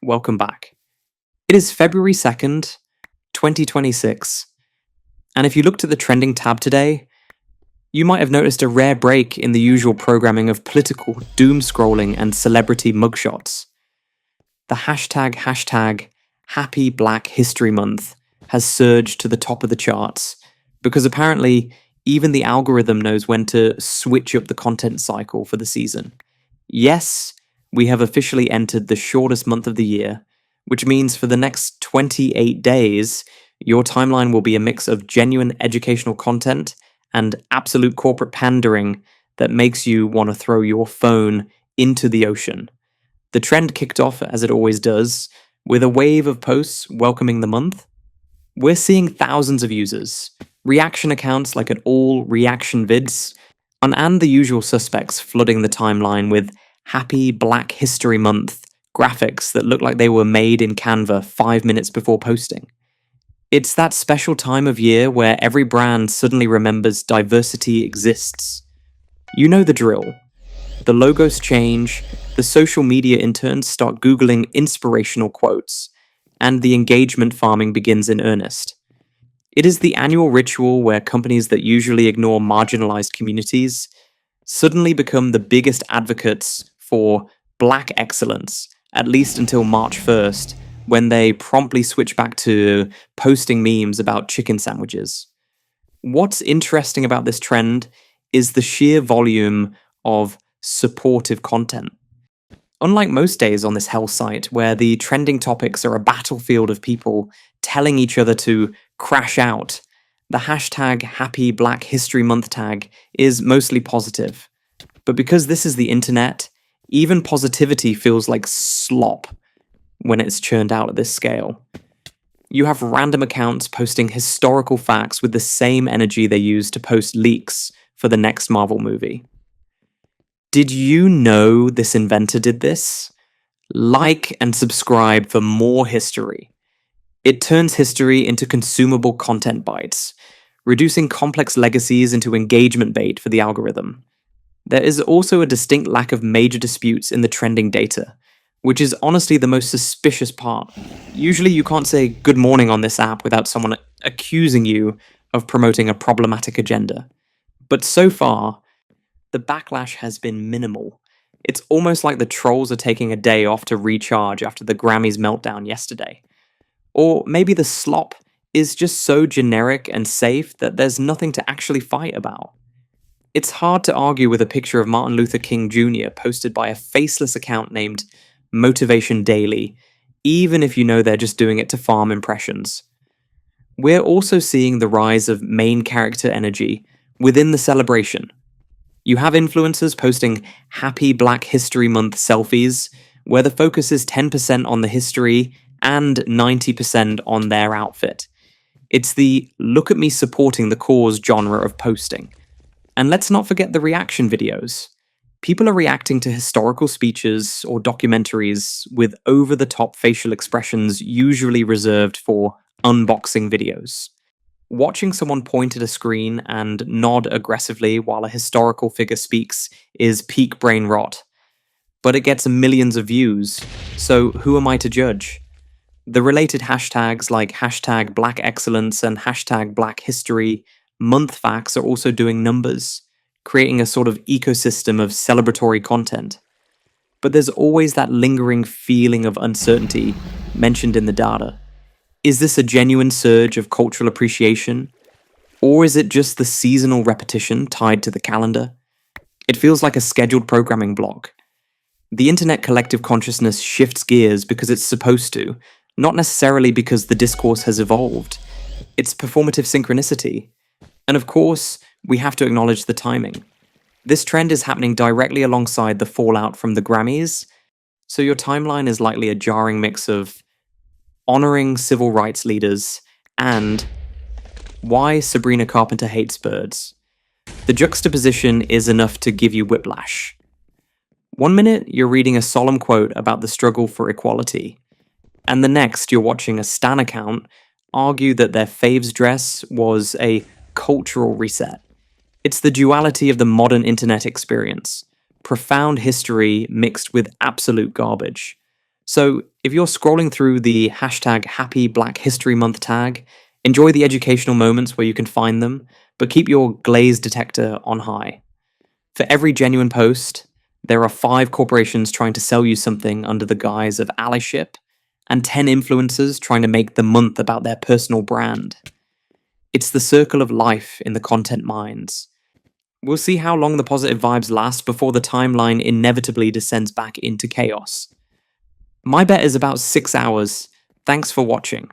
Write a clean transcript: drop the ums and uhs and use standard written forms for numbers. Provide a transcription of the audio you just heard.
welcome back. It is February 2nd, 2026, and if you looked at the trending tab today, you might have noticed a rare break in the usual programming of political doom scrolling and celebrity mugshots. The hashtag Happy Black History Month has surged to the top of the charts because apparently even the algorithm knows when to switch up the content cycle for the season. Yes, we have officially entered the shortest month of the year, which means for the next 28 days, your timeline will be a mix of genuine educational content and absolute corporate pandering that makes you want to throw your phone into the ocean. The trend kicked off, as it always does, with a wave of posts welcoming the month. We're seeing thousands of users, reaction accounts like at all reaction vids, and the usual suspects flooding the timeline with Happy Black History Month graphics that look like they were made in Canva 5 minutes before posting. It's that special time of year where every brand suddenly remembers diversity exists. You know the drill. The logos change, the social media interns start Googling inspirational quotes, and the engagement farming begins in earnest. It is the annual ritual where companies that usually ignore marginalized communities suddenly become the biggest advocates for Black excellence, at least until March 1st, when they promptly switch back to posting memes about chicken sandwiches. What's interesting about this trend is the sheer volume of supportive content. Unlike most days on this hell site, where the trending topics are a battlefield of people telling each other to crash out, the hashtag Happy Black History Month tag is mostly positive. But because this is the internet, even positivity feels like slop when it's churned out at this scale. You have random accounts posting historical facts with the same energy they use to post leaks for the next Marvel movie. Did you know this inventor did this? Like and subscribe for more history. It turns history into consumable content bites, reducing complex legacies into engagement bait for the algorithm. There is also a distinct lack of major disputes in the trending data, which is honestly the most suspicious part. Usually you can't say good morning on this app without someone accusing you of promoting a problematic agenda. But so far, the backlash has been minimal. It's almost like the trolls are taking a day off to recharge after the Grammys meltdown yesterday. Or maybe the slop is just so generic and safe that there's nothing to actually fight about. It's hard to argue with a picture of Martin Luther King Jr. posted by a faceless account named Motivation Daily, even if you know they're just doing it to farm impressions. We're also seeing the rise of main character energy within the celebration. You have influencers posting Happy Black History Month selfies, where the focus is 10% on the history and 90% on their outfit. It's the look at me supporting the cause genre of posting. And let's not forget the reaction videos. People are reacting to historical speeches or documentaries with over-the-top facial expressions usually reserved for unboxing videos. Watching someone point at a screen and nod aggressively while a historical figure speaks is peak brain rot. But it gets millions of views, so who am I to judge? The related hashtags like hashtag Black Excellence and hashtag Black History Month facts are also doing numbers, creating a sort of ecosystem of celebratory content. But there's always that lingering feeling of uncertainty mentioned in the data. Is this a genuine surge of cultural appreciation? Or is it just the seasonal repetition tied to the calendar? It feels like a scheduled programming block. The internet collective consciousness shifts gears because it's supposed to, not necessarily because the discourse has evolved. It's performative synchronicity. And of course, we have to acknowledge the timing. This trend is happening directly alongside the fallout from the Grammys, so your timeline is likely a jarring mix of honoring civil rights leaders and why Sabrina Carpenter hates birds. The juxtaposition is enough to give you whiplash. One minute, you're reading a solemn quote about the struggle for equality, and the next, you're watching a stan account argue that their faves dress was a cultural reset. It's the duality of the modern internet experience. Profound history mixed with absolute garbage. So if you're scrolling through the hashtag Happy Black History Month tag, enjoy the educational moments where you can find them, but keep your glaze detector on high. For every genuine post, there are 5 corporations trying to sell you something under the guise of allyship, and 10 influencers trying to make the month about their personal brand. It's the circle of life in the content mines. We'll see how long the positive vibes last before the timeline inevitably descends back into chaos. My bet is about 6 hours. Thanks for watching.